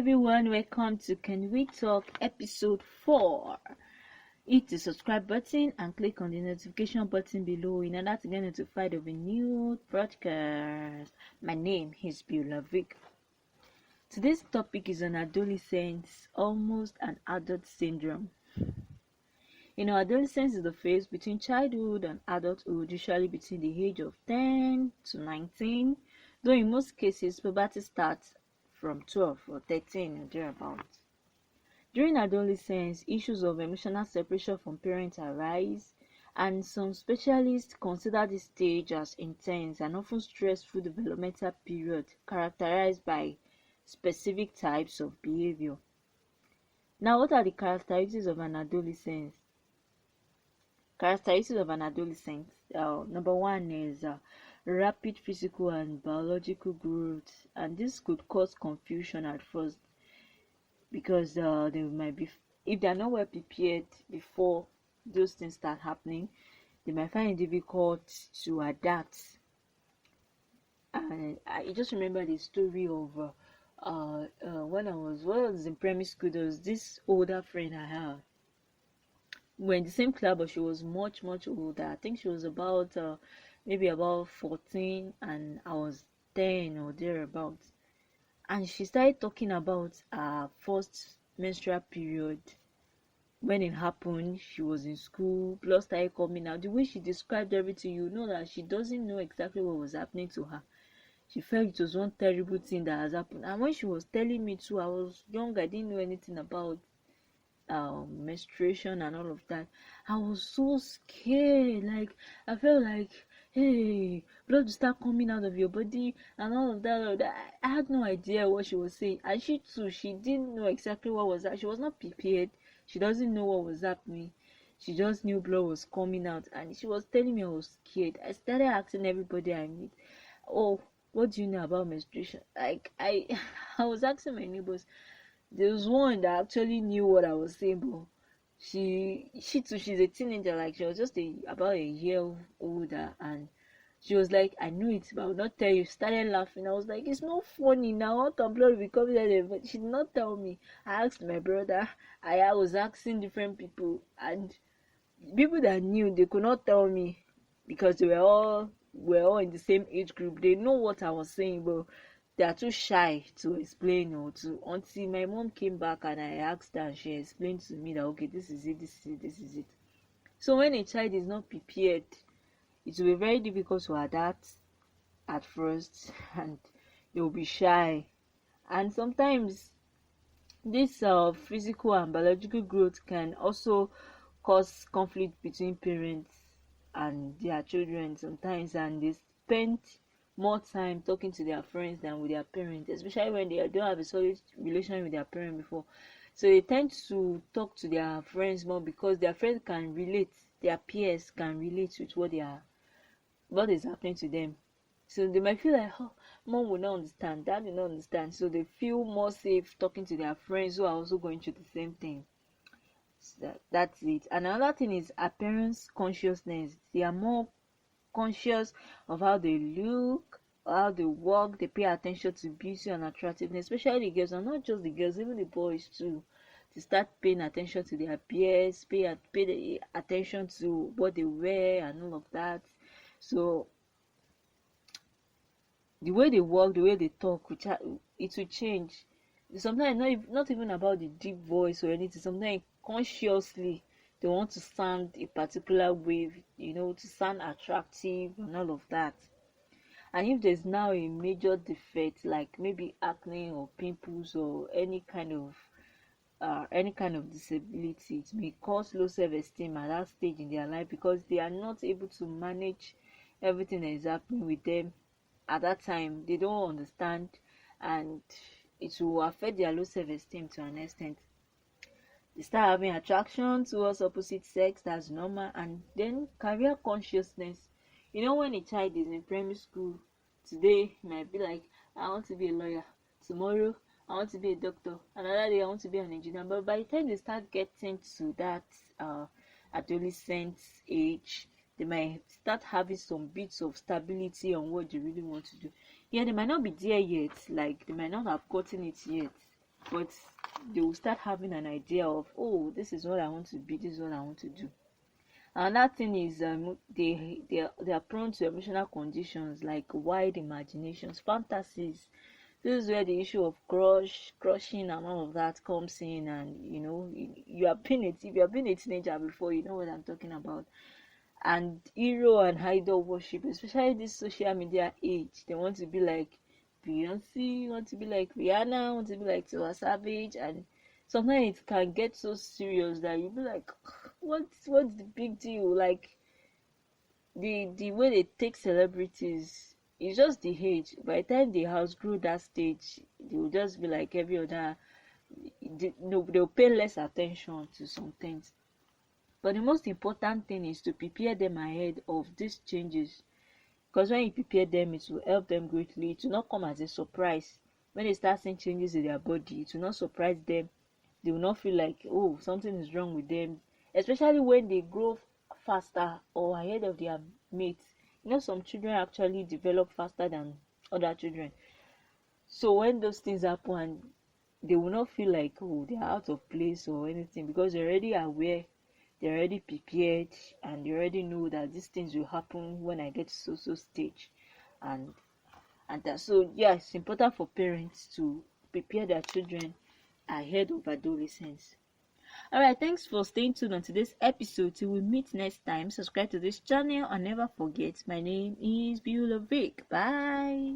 everyone, welcome to Can We Talk episode 4. Hit the subscribe button and click on the notification button below in order to get notified of a new podcast. My name is Biolavic. Today's topic is on adolescence, almost an adult syndrome. Adolescence is the phase between childhood and adulthood, usually between the age of 10 to 19, though in most cases puberty starts from 12 or 13 or thereabouts. During adolescence, issues of emotional separation from parents arise, and some specialists consider this stage as intense and often stressful developmental period characterized by specific types of behavior. Now, what are the characteristics of an adolescent? Number one is rapid physical and biological growth, and this could cause confusion at first because they might be, if they are not well prepared before those things start happening, they might find it difficult to adapt. And I just remember the story of when I was in primary school. There was this older friend I had. We're in the same club, but she was much older. I think she was about maybe about 14 and I was 10 or thereabouts. And she started talking about her first menstrual period. When it happened, she was in school, blood started coming out. The way she described everything, you know that she doesn't know exactly what was happening to her. She felt it was one terrible thing that has happened. And when she was telling me too, I was young, I didn't know anything about menstruation and all of that. I was so scared. Like, I felt like, hey, blood will start coming out of your body and all of that. I had no idea what she was saying, and she too, she didn't know exactly what was that. She was not prepared. She doesn't know what was happening. She just knew blood was coming out, and she was telling me. I was scared. I started asking everybody I meet, oh, what do you know about menstruation? Like, I I was asking my neighbors. There was one that actually knew what I was saying, but she too, she's a teenager. Like, she was just about a year older, and she was like, I knew it, but I would not tell you. She started laughing. I was like, it's not funny now. How can blood be coming out? But she did not tell me. I asked my brother. I was asking different people, and people that knew, they could not tell me because they were all in the same age group. They know what I was saying, but they are too shy to explain or to, until my mom came back and I asked her and she explained to me that, okay, this is it. So when a child is not prepared, it will be very difficult to adapt at first, and they will be shy. And sometimes this physical and biological growth can also cause conflict between parents and their children sometimes, and they spend more time talking to their friends than with their parents, especially when they don't have a solid relation with their parents before. So they tend to talk to their friends more because their friends can relate, their peers can relate with what is happening to them. So they might feel like, oh, mom will not understand, dad will not understand. So they feel more safe talking to their friends who are also going through the same thing. So that's it. And another thing is appearance consciousness. They are more conscious of how they look, how they walk. They pay attention to beauty and attractiveness, especially the girls, and not just the girls, even the boys too. They start paying attention to their appearance, pay the attention to what they wear and all of that. So the way they walk, the way they talk, it will change. Sometimes not even about the deep voice or anything. Sometimes consciously they want to sound a particular way, to sound attractive and all of that. And if there's now a major defect, like maybe acne or pimples or any kind of disability, it may cause low self-esteem at that stage in their life because they are not able to manage everything that is happening with them at that time. They don't understand, and it will affect their low self-esteem to an extent. They start having attraction towards opposite sex, that's normal. And then career consciousness. When a child is in primary school, today might be like, I want to be a lawyer. Tomorrow, I want to be a doctor. Another day, I want to be an engineer. But by the time they start getting to that adolescent age, they might start having some bits of stability on what they really want to do. Yeah, they might not be there yet. Like, they might not have gotten it yet. but they will start having an idea of, oh, this is what I want to be, this is what I want to do. Another thing is they are prone to emotional conditions like wide imaginations, fantasies. This is where the issue of crushing and all of that comes in, and you are being if you have been a teenager before, you know what I'm talking about. And hero and idol worship, especially this social media age. They want to be like Beyonce, want to be like Rihanna, want to be like Tiwa Savage, and sometimes it can get so serious that you'll be like, what's the big deal? Like the way they take celebrities, it's just the age. By the time they outgrow that stage, they will just be like every other. They'll pay less attention to some things. But the most important thing is to prepare them ahead of these changes, because when you prepare them, it will help them greatly. It will not come as a surprise. When they start seeing changes in their body, it will not surprise them. They will not feel like, oh, something is wrong with them, especially when they grow faster or ahead of their mates. Some children actually develop faster than other children. So when those things happen, they will not feel like, oh, they are out of place or anything, because they're already aware, they're already prepared, and they already know that these things will happen when I get to so stage. And that, so yeah, it's important for parents to prepare their children ahead of adolescence. Alright, thanks for staying tuned on today's episode. Till we meet next time, subscribe to this channel and never forget, my name is Beulah Vic. Bye.